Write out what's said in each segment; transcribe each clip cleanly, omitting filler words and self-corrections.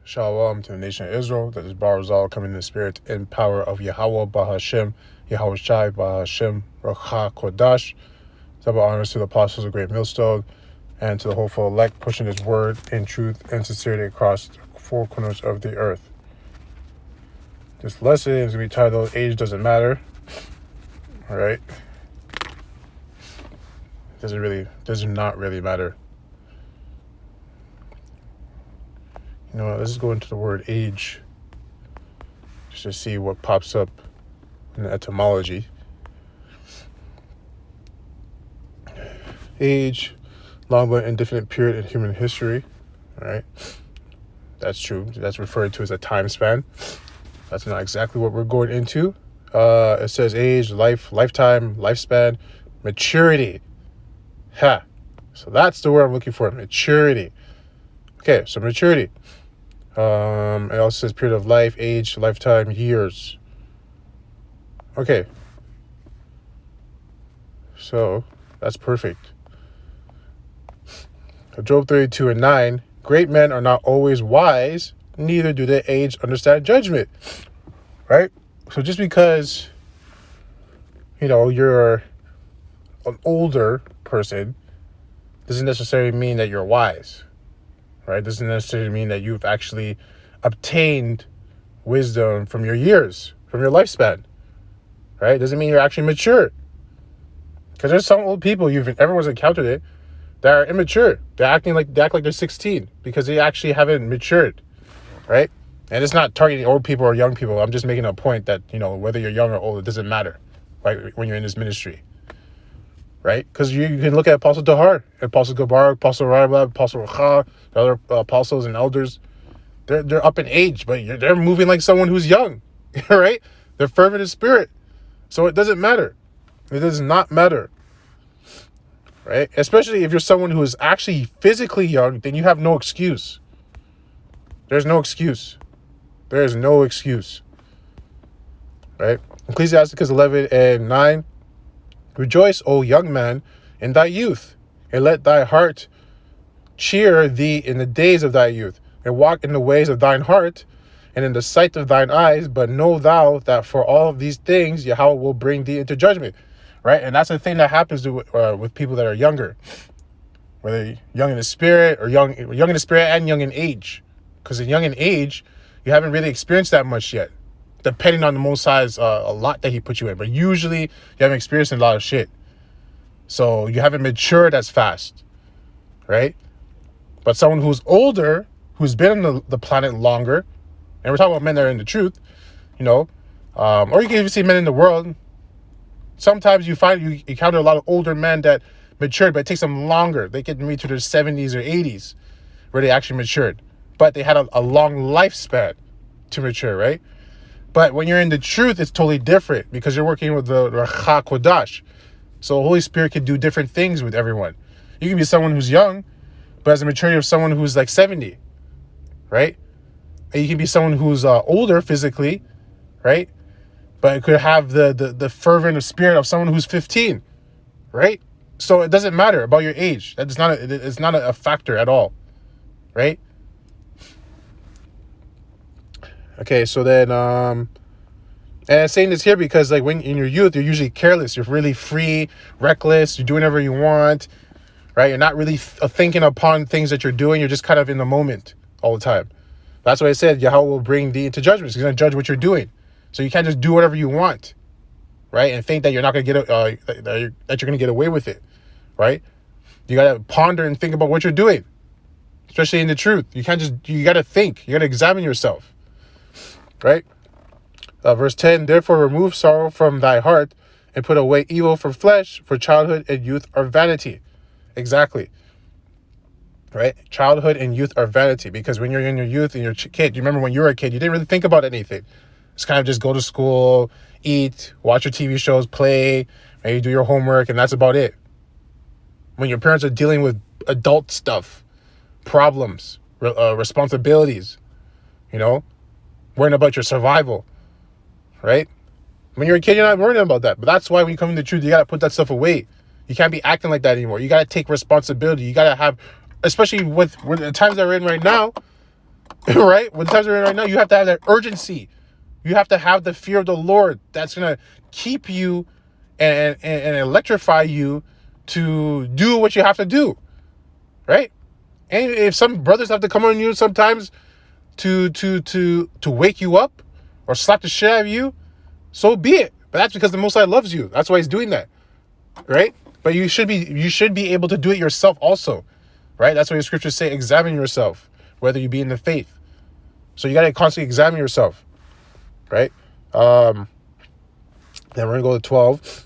Shalom to the nation of Israel. That is Barazal coming in the spirit and power of Yahweh Bahashem, Yahweh Shai Bahashem, Racha Kodash. Double honors to the apostles of Great Millstone and to the hopeful elect, pushing his word in truth and sincerity across the four corners of the earth. This lesson is going to be titled Age Doesn't Matter. All right. Does not really matter. You know, let's just go into the word age just to see what pops up in the etymology. Age, long but indefinite period in human history. All right. That's true. That's referred to as a time span. That's not exactly what we're going into. It says age, lifetime, lifespan, maturity. So that's the word I'm looking for, maturity. Okay, so maturity. It also says period of life, age, lifetime, years. Okay. So that's perfect. Job 32:9, great men are not always wise, neither do their age understand judgment. Right? So just because, you're an older person doesn't necessarily mean that you're wise. Right? Doesn't necessarily mean that you've actually obtained wisdom from your years, from your lifespan. Right? Doesn't mean you're actually mature. Because there's some old people, everyone's encountered it, that are immature. They act like they're 16 because they actually haven't matured. Right? And it's not targeting old people or young people. I'm just making a point that, whether you're young or old, it doesn't matter, right? When you're in this ministry. Right? Because you can look at Apostle Tahar, Apostle Gabar, Apostle Rabab, Apostle Racha, the other apostles and elders. They're up in age, but they're moving like someone who's young, right? They're fervent in spirit. So it doesn't matter. It does not matter, right? Especially if you're someone who is actually physically young, then you have no excuse. There's no excuse. There is no excuse, right? Ecclesiasticus 11:9. Rejoice, O young man, in thy youth, and let thy heart cheer thee in the days of thy youth, and walk in the ways of thine heart, and in the sight of thine eyes. But know thou that for all of these things Yahweh will bring thee into judgment, right? And that's the thing that happens with people that are younger, whether young in the spirit or young in the spirit and young in age, because in young in age you haven't really experienced that much yet. Depending on the Most High's a lot that he put you in. But usually you haven't experienced a lot of shit. So you haven't matured as fast. Right? But someone who's older, who's been on the planet longer, and we're talking about men that are in the truth, or you can even see men in the world. Sometimes you encounter a lot of older men that matured, but it takes them longer. They get maybe to their 70s or 80s where they actually matured. But they had a long lifespan to mature, right? But when you're in the truth, it's totally different because you're working with the Racha Kodash. So the Holy Spirit can do different things with everyone. You can be someone who's young, but has the maturity of someone who's like 70, right? And you can be someone who's older physically, right? But it could have the fervent spirit of someone who's 15, right? So it doesn't matter about your age. It's not a factor at all, right? Okay, so then, and I'm saying this here because, like, when in your youth, you're usually careless. You're really free, reckless. You're doing whatever you want, right? You're not really thinking upon things that you're doing. You're just kind of in the moment all the time. That's why I said Yahweh will bring thee into judgment. He's going to judge what you're doing. So you can't just do whatever you want, right? And think that you're not going to get that you're going to get away with it, right? You got to ponder and think about what you're doing, especially in the truth. You got to think. You got to examine yourself. Right? Verse 10, therefore remove sorrow from thy heart and put away evil from flesh, for childhood and youth are vanity. Exactly. Right? Childhood and youth are vanity, because when you're in your youth and you're a kid, you remember when you were a kid, you didn't really think about anything. It's kind of just go to school, eat, watch your TV shows, play, maybe do your homework, and that's about it. When your parents are dealing with adult stuff, problems, responsibilities, worrying about your survival, right? When you're a kid, you're not worrying about that. But that's why when you come into the truth, you got to put that stuff away. You can't be acting like that anymore. You got to take responsibility. You got to have, especially with the times that we're in right now, right? When the times we're in right now, you have to have that urgency. You have to have the fear of the Lord. That's going to keep you and electrify you to do what you have to do, right? And if some brothers have to come on you sometimes to wake you up or slap the shit out of you, so be it. But that's because the Most High loves you. That's why he's doing that, right? But you should be able to do it yourself also, right? That's why the scriptures say, examine yourself, whether you be in the faith. So you got to constantly examine yourself, right? Then we're going to go to 12.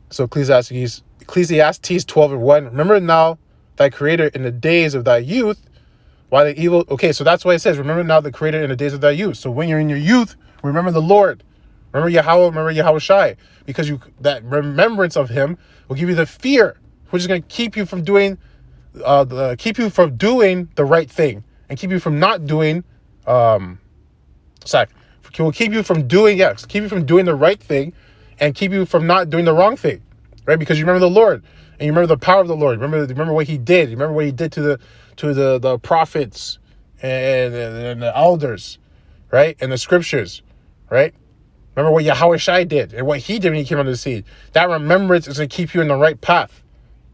So Ecclesiastes 12:1. Remember now thy creator in the days of thy youth, while the evil... Okay, so that's why it says, remember now the creator in the days of thy youth. So when you're in your youth, remember the Lord. Remember Yahweh, remember Yahweh Shai. Because that remembrance of him will give you the fear, which is going to keep you from doing the right thing. And keep you from not doing... will keep you from doing the right thing and keep you from not doing the wrong thing, right? Because you remember the Lord and you remember the power of the Lord. Remember what he did. You remember what he did to the prophets and the elders, right? And the scriptures, right? Remember what Yahweh Shai did and what he did when he came on the scene. That remembrance is going to keep you in the right path,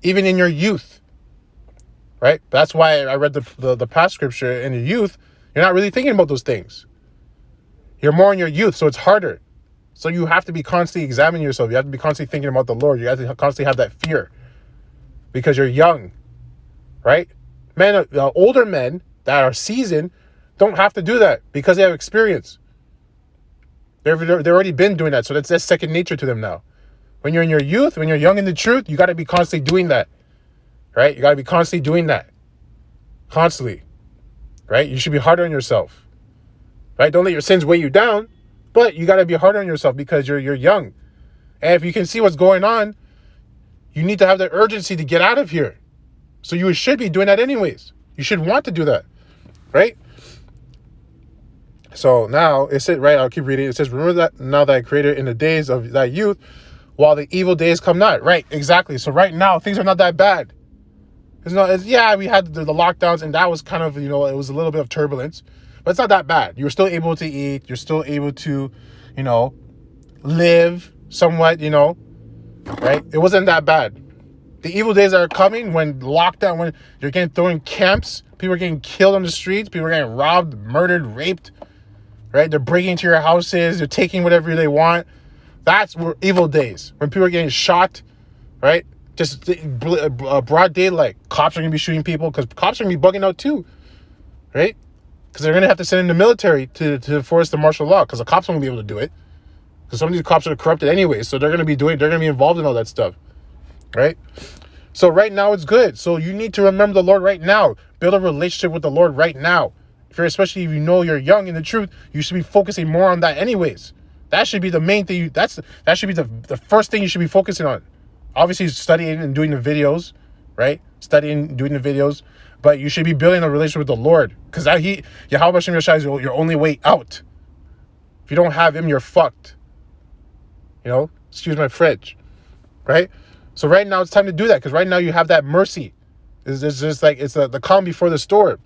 even in your youth, right? That's why I read the past scripture. In your youth, you're not really thinking about those things. You're more in your youth, so it's harder. So you have to be constantly examining yourself. You have to be constantly thinking about the Lord. You have to constantly have that fear because you're young, right? Older men that are seasoned don't have to do that because they have experience. They've already been doing that, so that's second nature to them now. When you're in your youth, when you're young in the truth, you got to be constantly doing that, right? You got to be constantly doing that, constantly, right? You should be harder on yourself. Right? Don't let your sins weigh you down, but you got to be harder on yourself because you're young. And if you can see what's going on, you need to have the urgency to get out of here. So you should be doing that anyways. You should want to do that, right? So now it says, right, I'll keep reading. It says, remember that now thy creator in the days of thy youth, while the evil days come not. Right, exactly. So right now, things are not that bad. We had the lockdowns, and that was kind of, it was a little bit of turbulence. But it's not that bad. You're still able to eat. You're still able to, live somewhat, right? It wasn't that bad. The evil days are coming when lockdown, when you're getting thrown in camps. People are getting killed on the streets. People are getting robbed, murdered, raped, right? They're breaking into your houses. They're taking whatever they want. That's evil days. When people are getting shot, right? Just broad daylight. Cops are going to be shooting people because cops are going to be bugging out too, right? Because they're going to have to send in the military to enforce the martial law because the cops won't be able to do it. Because some of these cops are corrupted anyway. So they're going to be involved in all that stuff. Right? So right now it's good. So you need to remember the Lord right now. Build a relationship with the Lord right now. Especially if you know you're young in the truth, you should be focusing more on that anyways. That should be the main thing. That should be the first thing you should be focusing on. Obviously studying and doing the videos, right? Studying, doing the videos. But you should be building a relationship with the Lord. Because Yahweh Hashem Yeshua is your only way out. If you don't have him, you're fucked. Excuse my French. Right? So right now it's time to do that. Because right now you have that mercy. It's just like, it's the calm before the storm.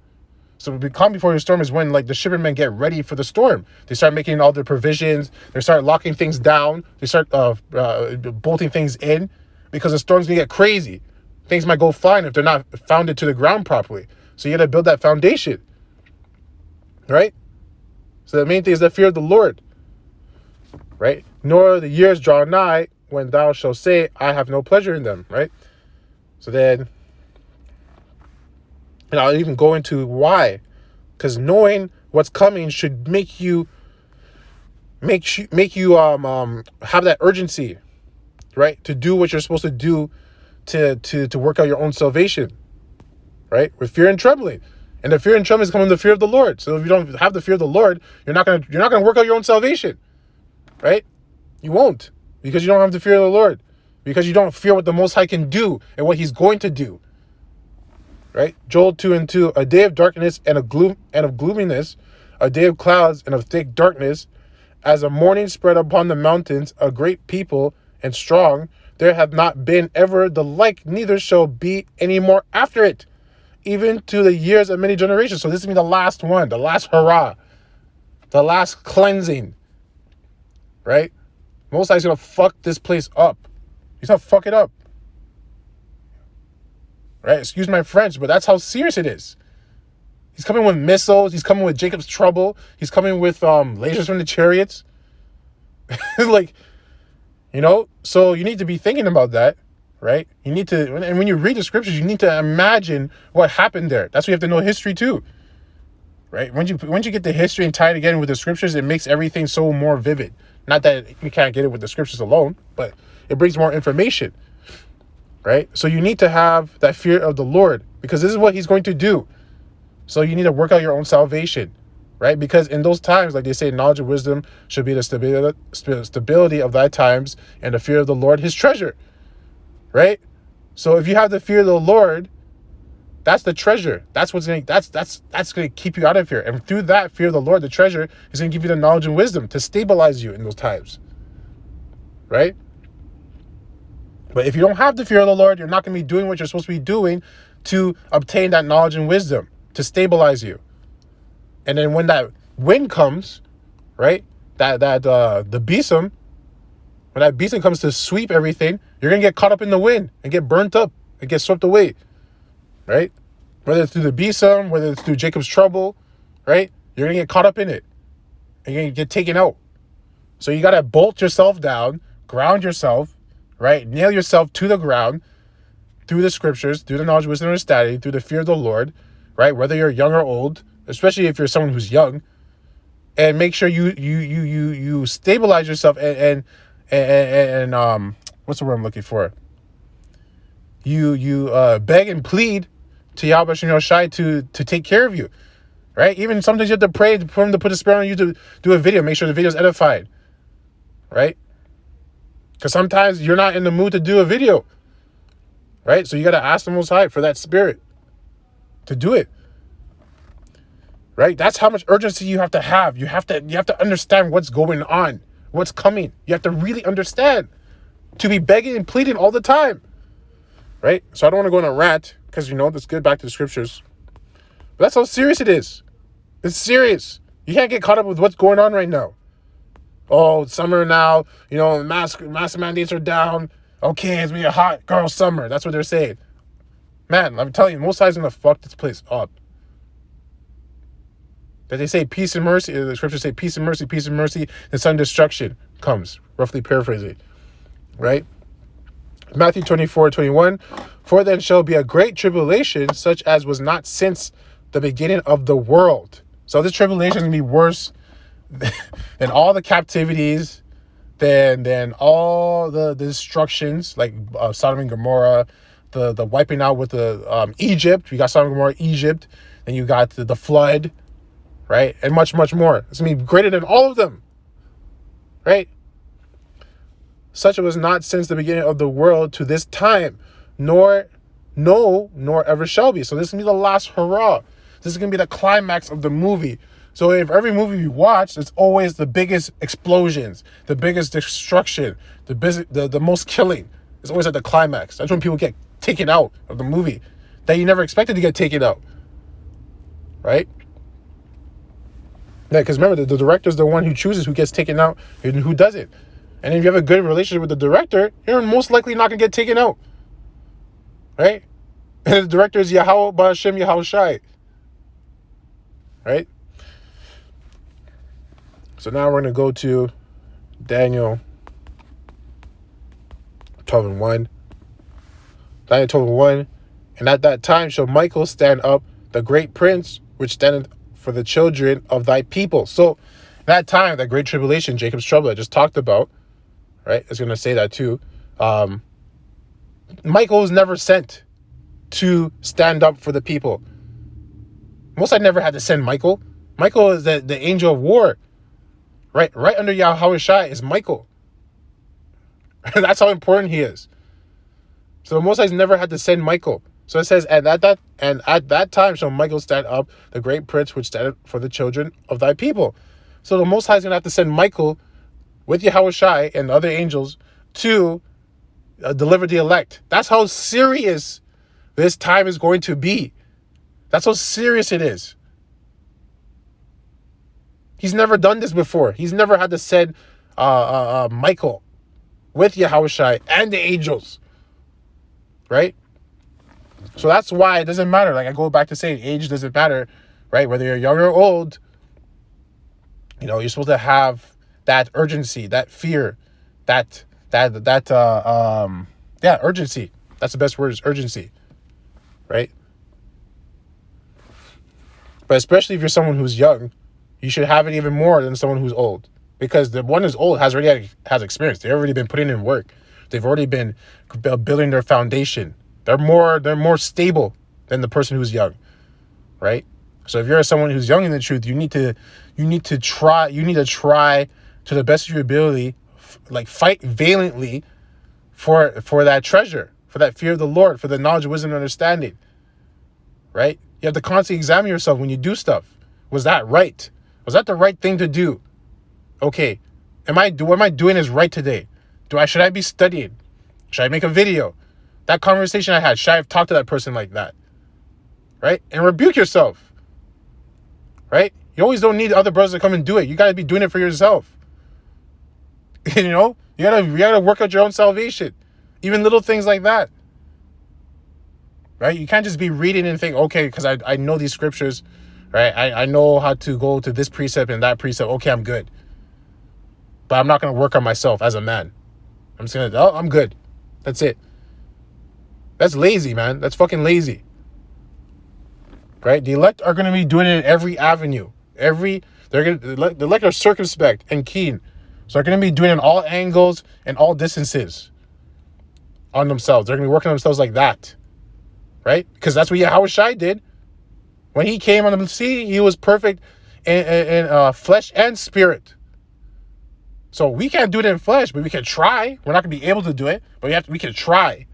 So the calm before the storm is when the shippermen get ready for the storm. They start making all their provisions. They start locking things down. They start bolting things in. Because the storm's going to get crazy. Things might go fine if they're not founded to the ground properly. So you got to build that foundation. Right? So the main thing is the fear of the Lord. Right? Nor the years draw nigh when thou shalt say, I have no pleasure in them. Right? So then, and I'll even go into why. Because knowing what's coming should make you have that urgency. Right? To do what you're supposed to do to work out your own salvation, right? With fear and trembling. And the fear and trembling is coming from the fear of the Lord. So if you don't have the fear of the Lord, you're not gonna work out your own salvation, right? You won't, because you don't have the fear of the Lord, because you don't fear what the Most High can do and what He's going to do, right? Joel 2:2, a day of darkness and of gloominess, a day of clouds and of thick darkness, as a morning spread upon the mountains, a great people and strong. There have not been ever the like, neither shall be any more after it. even to the years of many generations. So this is going to be the last one, the last hurrah, the last cleansing, right? Most High's going to fuck this place up. He's going to fuck it up. Right? Excuse my French, but that's how serious it is. He's coming with missiles. He's coming with Jacob's trouble. He's coming with lasers from the chariots. Like, so you need to be thinking about that, right? You need to, and when you read the scriptures, you need to imagine what happened there. That's why you have to know history too, right? Once you get the history and tie it again with the scriptures, it makes everything so more vivid. Not that you can't get it with the scriptures alone, but it brings more information, right? So you need to have that fear of the Lord, because this is what he's going to do. So you need to work out your own salvation, right? Because in those times, like they say, knowledge and wisdom should be the stability of thy times, and the fear of the Lord his treasure, right? So if you have the fear of the Lord, that's the treasure. That's what's going to, that's going to keep you out of here. And through that fear of the Lord, the treasure is going to give you the knowledge and wisdom to stabilize you in those times, right? But if you don't have the fear of the Lord, you're not going to be doing what you're supposed to be doing to obtain that knowledge and wisdom to stabilize you. And then when that wind comes, right, the besom, when that besom comes to sweep everything, you're going to get caught up in the wind and get burnt up and get swept away, right? Whether it's through the besom, whether it's through Jacob's trouble, right, you're going to get caught up in it and you're going to get taken out. So you got to bolt yourself down, ground yourself, right, nail yourself to the ground through the scriptures, through the knowledge, wisdom, and understanding, through the fear of the Lord, right, whether you're young or old, especially if you're someone who's young, and make sure you stabilize yourself and what's the word I'm looking for? You beg and plead to Yahweh Shem Shai to take care of you, right? Even sometimes you have to pray for him to put a spell on you to do a video, make sure the video is edified, right? Because sometimes you're not in the mood to do a video, right? So you got to ask the Most High for that spirit to do it. Right? That's how much urgency you have to have. You have to understand what's going on, what's coming. You have to really understand to be begging and pleading all the time. Right? So I don't want to go on a rant because, that's good, back to the scriptures. But that's how serious it is. It's serious. You can't get caught up with what's going on right now. Oh, it's summer now. Mask mandates are down. Okay, it's going to be a hot girl summer. That's what they're saying. Man, I'm telling you, Most High's going to fuck this place up. That they say peace and mercy, the scriptures say peace and mercy, and sudden destruction comes, roughly paraphrasing, right? Matthew 24:21, for then shall be a great tribulation, such as was not since the beginning of the world. So this tribulation is going to be worse than all the captivities, than all the destructions, like Sodom and Gomorrah, the wiping out with the Egypt. You got Sodom and Gomorrah, Egypt, and you got the flood, right? And much, much more. It's going to be greater than all of them, right? Such it was not since the beginning of the world to this time, nor ever shall be. So this is going to be the last hurrah. This is going to be the climax of the movie. So if every movie you watch, it's always the biggest explosions, the biggest destruction, the most killing. It's always at the climax. That's when people get taken out of the movie that you never expected to get taken out, right? Yeah, because remember, the director's the one who chooses who gets taken out and who doesn't. And if you have a good relationship with the director, you're most likely not going to get taken out, right? And the director is Yahweh Ba'ashem Yahweh Shai, right? So now we're going to go to Daniel 12:1. Daniel 12:1. And at that time shall Michael stand up, the great prince, which standeth for the children of thy people. So that time, that great tribulation, Jacob's trouble I just talked about, right? It's going to say that too. Michael was never sent to stand up for the people. Most I never had to send Michael. Michael is the angel of war. Right under Yahweh Shai is Michael. That's how important he is. So the Most High's never had to send Michael. So it says, and at that time shall Michael stand up, the great prince which standeth for the children of thy people. So the Most High's going to have to send Michael with Yahweh Shai and the other angels to deliver the elect. That's how serious this time is going to be. That's how serious it is. He's never done this before. He's never had to send Michael with Yahushua and the angels, right? So that's why it doesn't matter. Like I go back to saying, age doesn't matter, right? Whether you're young or old, you're supposed to have that urgency, that fear, urgency. That's the best word, is urgency, right? But especially if you're someone who's young, you should have it even more than someone who's old, because the one who's old has experience. They've already been putting in work. They've already been building their foundation. They're more stable than the person who's young, right? So if you're someone who's young in the truth, you need to try to the best of your ability, like fight valiantly for that treasure, for that fear of the Lord, for the knowledge, wisdom, and understanding, right? You have to constantly examine yourself when you do stuff. Was that right? Was that the right thing to do? Okay, what am I doing is right today? Should I be studying? Should I make a video? That conversation I had, should I have talked to that person like that? Right? And rebuke yourself. Right? You always don't need other brothers to come and do it. You got to be doing it for yourself. You gotta work out your own salvation. Even little things like that. Right? You can't just be reading and think, okay, because I know these scriptures, right? I know how to go to this precept and that precept. Okay, I'm good. But I'm not going to work on myself as a man. I'm just going to, I'm good. That's it. That's lazy, man. That's fucking lazy. Right? The elect are going to be doing it in every avenue. The elect are circumspect and keen. So they're going to be doing it in all angles and all distances on themselves. They're going to be working on themselves like that. Right? Because that's what Yahushua did. When he came on the sea, he was perfect in flesh and spirit. So we can't do it in flesh, but we can try. We're not going to be able to do it, but we can try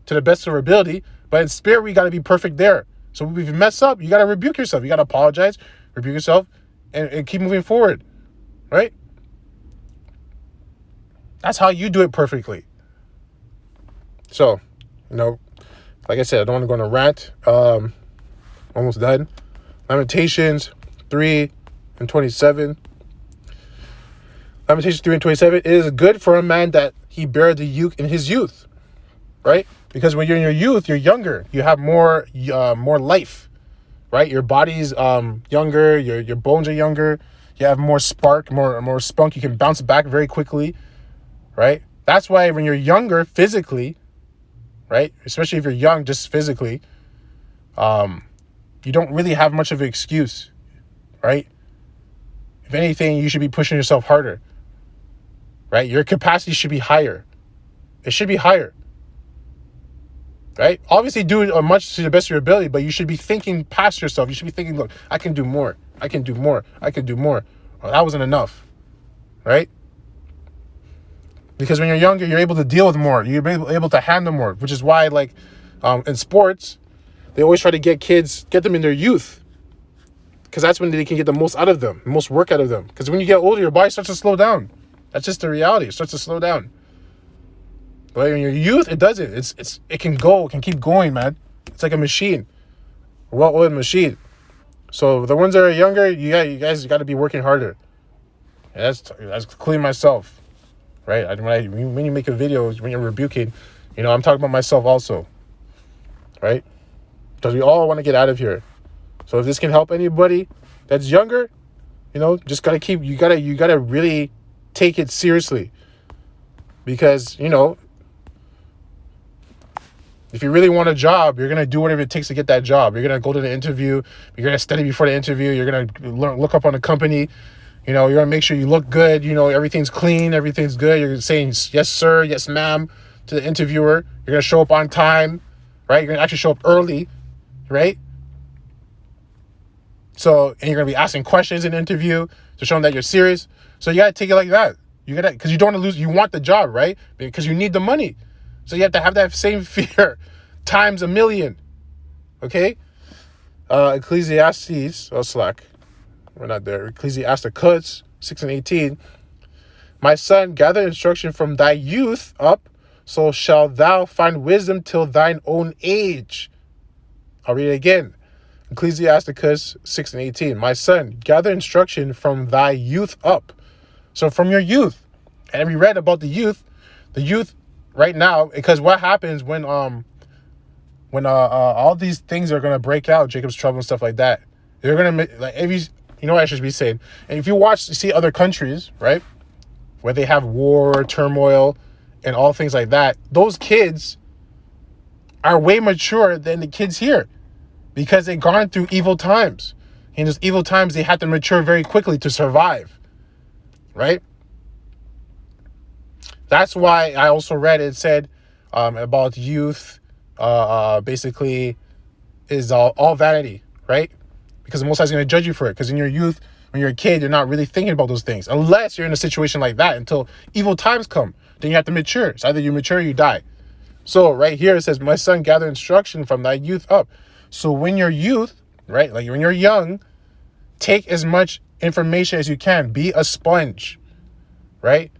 to the best of our ability. But in spirit, we got to be perfect there. So if you mess up, you got to rebuke yourself. You got to apologize, rebuke yourself, and keep moving forward. Right? That's how you do it perfectly. So, like I said, I don't want to go on a rant. Almost done. Lamentations 3:27. Lamentations 3:27. It is good for a man that he bear the yoke in his youth. Right? Because when you're in your youth, you're younger. You have more life. Right? Your body's younger. Your bones are younger. You have more spark, more spunk. You can bounce back very quickly. Right? That's why when you're younger physically, right? Especially if you're young just physically, you don't really have much of an excuse, right? If anything, you should be pushing yourself harder, right? Your capacity should be higher. It should be higher, right? Obviously, do it much to the best of your ability, but you should be thinking past yourself. You should be thinking, look, I can do more. I can do more. I can do more. Well, that wasn't enough, right? Because when you're younger, you're able to deal with more. You're able to handle more, which is why, like, in sports, they always try to get them in their youth, because that's when they can get the most out of them, the most work out of them. Because when you get older, your body starts to slow down. That's just the reality. It starts to slow down. But in your youth, it doesn't. It can keep going, man. It's like a machine, a well-oiled machine. So the ones that are younger, you guys got to be working harder. And that's including myself. Right? When you make a video, when you're rebuking, I'm talking about myself also. Right? Because we all want to get out of here. So if this can help anybody that's younger, just gotta you gotta really take it seriously. Because, if you really want a job, you're gonna do whatever it takes to get that job. You're gonna go to the interview, you're gonna study before the interview, you're gonna look up on the company. You're going to make sure you look good. Everything's clean. Everything's good. You're saying yes, sir, yes, ma'am to the interviewer. You're going to show up on time, right? You're going to actually show up early, right? So, and you're going to be asking questions in the interview to show them that you're serious. So you got to take it like that. Because you don't want to lose. You want the job, right? Because you need the money. So you have to have that same fear times a million. Okay? Ecclesiastes, slack. We're not there. Ecclesiastes 6:18. My son, gather instruction from thy youth up, so shalt thou find wisdom till thine own age. I'll read it again. Ecclesiasticus 6:18. My son, gather instruction from thy youth up. So from your youth. And we read about the youth right now, because what happens when all these things are gonna break out, Jacob's trouble and stuff like that. They're gonna like, if you know what I should be saying. And if you see other countries, right, where they have war, turmoil, and all things like that, those kids are way mature than the kids here, because they've gone through evil times. In those evil times, they had to mature very quickly to survive, right? That's why I also read it said about youth, basically is all vanity, right? Because the Most High is going to judge you for it. Because in your youth, when you're a kid, you're not really thinking about those things, unless you're in a situation like that until evil times come. Then you have to mature. It's either you mature or you die. So right here it says, my son, gather instruction from thy youth up. So when you're youth, right, like when you're young, take as much information as you can. Be a sponge, right?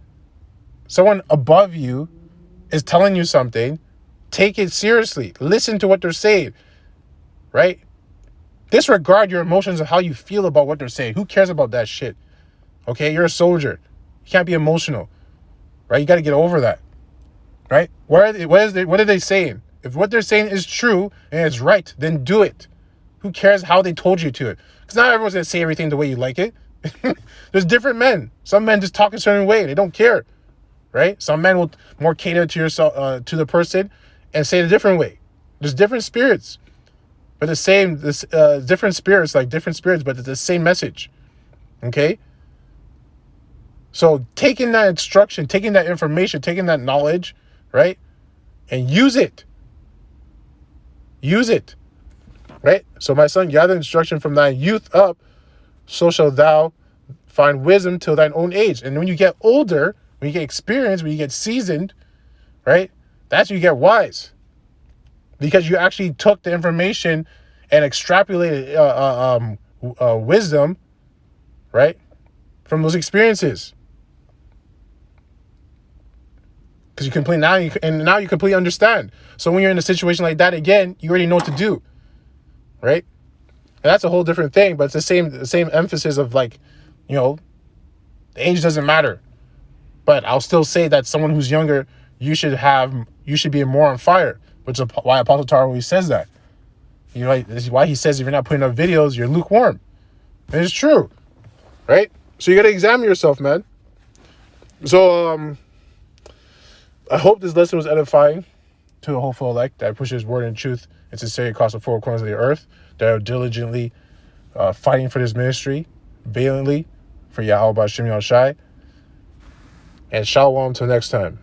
Someone above you is telling you something. Take it seriously. Listen to what they're saying, right? Disregard your emotions of how you feel about what they're saying. Who cares about that shit? Okay, you're a soldier. You can't be emotional, right? You got to get over that, right? What are they saying? If what they're saying is true and it's right, then do it. Who cares how they told you to it? Because not everyone's going to say everything the way you like it. There's different men. Some men just talk a certain way. They don't care, right? Some men will more cater to yourself, to the person, and say it a different way. There's different spirits, but different spirits, but it's the same message. Okay? So taking that instruction, taking that information, taking that knowledge, right? And use it. Use it. Right? So my son, gather instruction from thy youth up, so shalt thou find wisdom till thine own age. And when you get older, when you get experienced, when you get seasoned, right? That's when you get wise. Because you actually took the information and extrapolated wisdom, right, from those experiences. Because you completely now you completely understand. So when you're in a situation like that again, you already know what to do, right? And that's a whole different thing, but it's the same emphasis of, like, you know, the age doesn't matter. But I'll still say that someone who's younger, you should be more on fire, which is why Apostle Taro always says that. You know, this is why he says if you're not putting up videos, you're lukewarm. And it's true, right? So you got to examine yourself, man. So I hope this lesson was edifying to the hopeful elect that pushes word and truth and sincerity across the four corners of the earth, that are diligently fighting for this ministry, valiantly for Yahweh B'Shem Yahushai. And shalom till next time.